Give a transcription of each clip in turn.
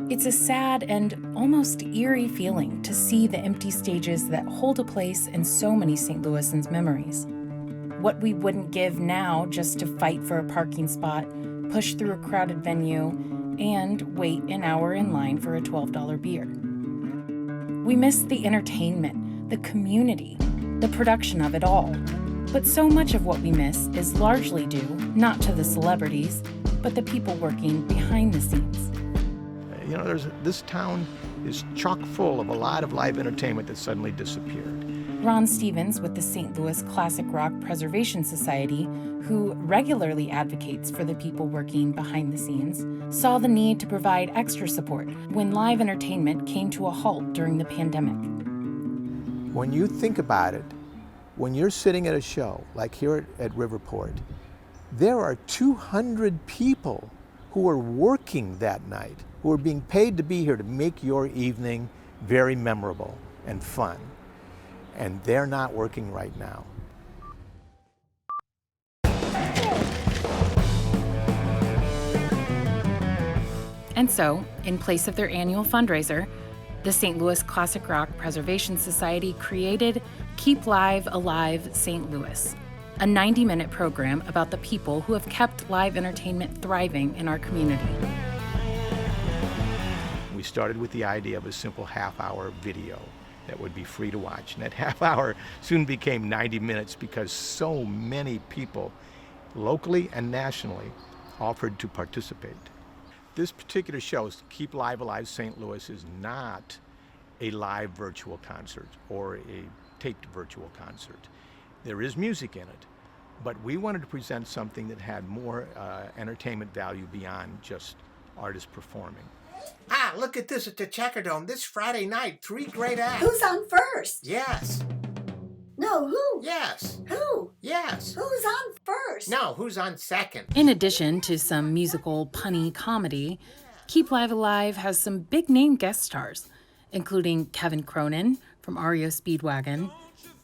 It's a sad and almost eerie feeling to see the empty stages that hold a place in so many St. Louisans' memories. What we wouldn't give now just to fight for a parking spot, push through a crowded venue, and wait an hour in line for a $12 beer. We miss the entertainment, the community, the production of it all. But so much of what we miss is largely due not to the celebrities, but the people working behind the scenes. You know, this town is chock full of a lot of live entertainment that suddenly disappeared. Ron Stevens with the St. Louis Classic Rock Preservation Society, who regularly advocates for the people working behind the scenes, saw the need to provide extra support when live entertainment came to a halt during the pandemic. When you think about it, when you're sitting at a show, like here at Riverport, there are 200 people who are working that night, who are being paid to be here to make your evening very memorable and fun. And they're not working right now. And so, in place of their annual fundraiser, the St. Louis Classic Rock Preservation Society created Keep Live Alive St. Louis, a 90-minute program about the people who have kept live entertainment thriving in our community. We started with the idea of a simple half-hour video that would be free to watch. And that half hour soon became 90 minutes because so many people, locally and nationally, offered to participate. This particular show, Keep Live Alive St. Louis, is not a live virtual concert or a taped virtual concert. There is music in it, but we wanted to present something that had more entertainment value beyond just artists performing. Ah, look at this at the Checkerdome this Friday night. 3 great acts. Who's on first? Yes. No, who? Yes. Who? Yes. Who's on first? No, who's on second? In addition to some musical punny comedy, Keep Live Alive has some big-name guest stars, including Kevin Cronin from REO Speedwagon,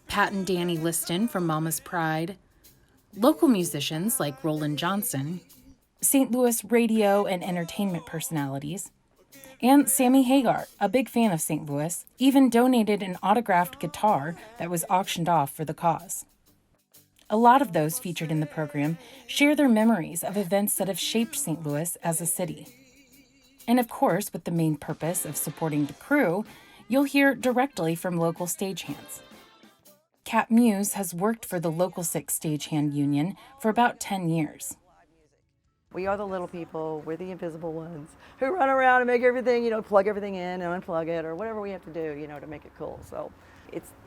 Pat and Danny Liston from Mama's Pride, local musicians like Roland Johnson, St. Louis radio and entertainment personalities, and Sammy Hagar, a big fan of St. Louis, even donated an autographed guitar that was auctioned off for the cause. A lot of those featured in the program share their memories of events that have shaped St. Louis as a city. And of course, with the main purpose of supporting the crew, you'll hear directly from local stagehands. Kat Muse has worked for the Local 6 Stagehand Union for about 10 years. We are the little people, we're the invisible ones who run around and make everything, plug everything in and unplug it or whatever we have to do, to make it cool. So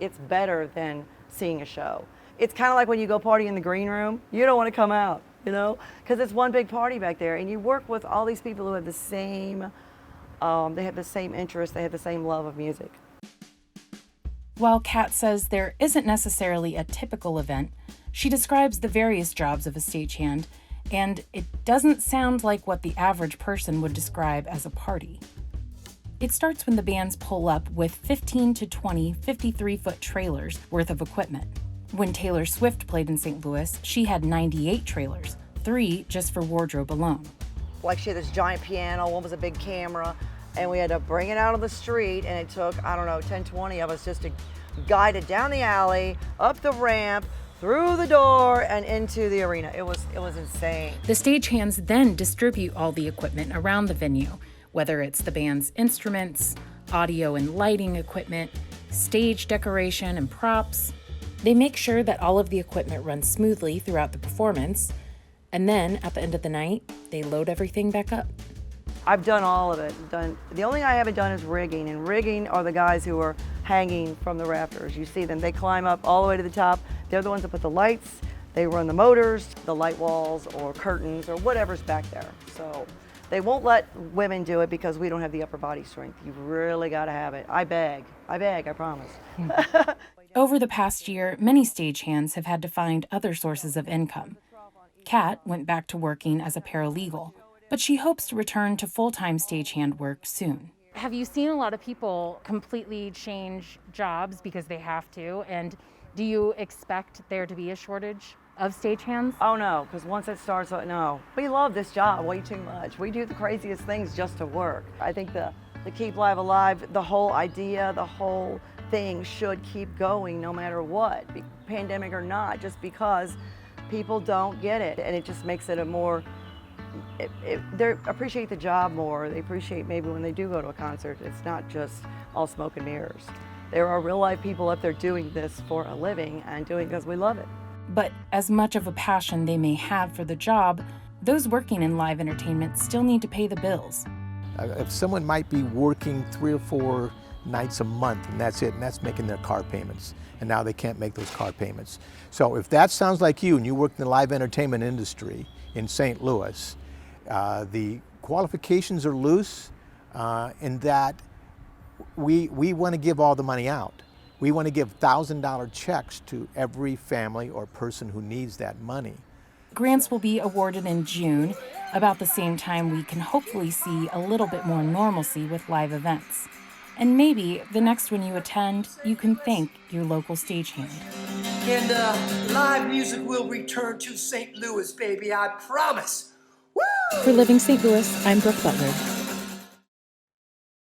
it's better than seeing a show. It's kind of like when you go party in the green room, you don't want to come out, because it's one big party back there and you work with all these people who have the same, they have the same interest, they have the same love of music. While Kat says there isn't necessarily a typical event, she describes the various jobs of a stagehand, and it doesn't sound like what the average person would describe as a party. It starts when the bands pull up with 15 to 20 53-foot trailers worth of equipment. When Taylor Swift played in St. Louis, she had 98 trailers, 3 just for wardrobe alone. Like she had this giant piano, one was a big camera, and we had to bring it out of the street, and it took, 10, 20 of us just to guide it down the alley, up the ramp, through the door, and into the arena. It was insane. The stagehands then distribute all the equipment around the venue, whether it's the band's instruments, audio and lighting equipment, stage decoration and props. They make sure that all of the equipment runs smoothly throughout the performance, and then at the end of the night, they load everything back up. I've done all of it. The only thing I haven't done is rigging, and rigging are the guys who are hanging from the rafters. You see them, they climb up all the way to the top. They're the ones that put the lights, they run the motors, the light walls or curtains or whatever's back there. So they won't let women do it because we don't have the upper body strength. You've really got to have it. I beg, I promise. Over the past year, many stagehands have had to find other sources of income. Kat went back to working as a paralegal, but she hopes to return to full-time stagehand work soon. Have you seen a lot of people completely change jobs because they have to? And do you expect there to be a shortage? of stagehands? Oh no, because once it starts, no. We love this job way too much. We do the craziest things just to work. I think the Keep Live Alive, the whole idea, the whole thing should keep going no matter what, pandemic or not, just because people don't get it. And it just makes it a more, they appreciate the job more. They appreciate maybe when they do go to a concert, it's not just all smoke and mirrors. There are real life people up there doing this for a living and doing it because we love it. But as much of a passion they may have for the job, those working in live entertainment still need to pay the bills. If someone might be working 3 or 4 nights a month and that's it, and that's making their car payments, and now they can't make those car payments. So if that sounds like you and you work in the live entertainment industry in St. Louis, the qualifications are loose in that we want to give all the money out. We want to give $1,000 checks to every family or person who needs that money. Grants will be awarded in June, about the same time we can hopefully see a little bit more normalcy with live events. And maybe the next one you attend, you can thank your local stagehand. And live music will return to St. Louis, baby, I promise. Woo! For Living St. Louis, I'm Brooke Butler.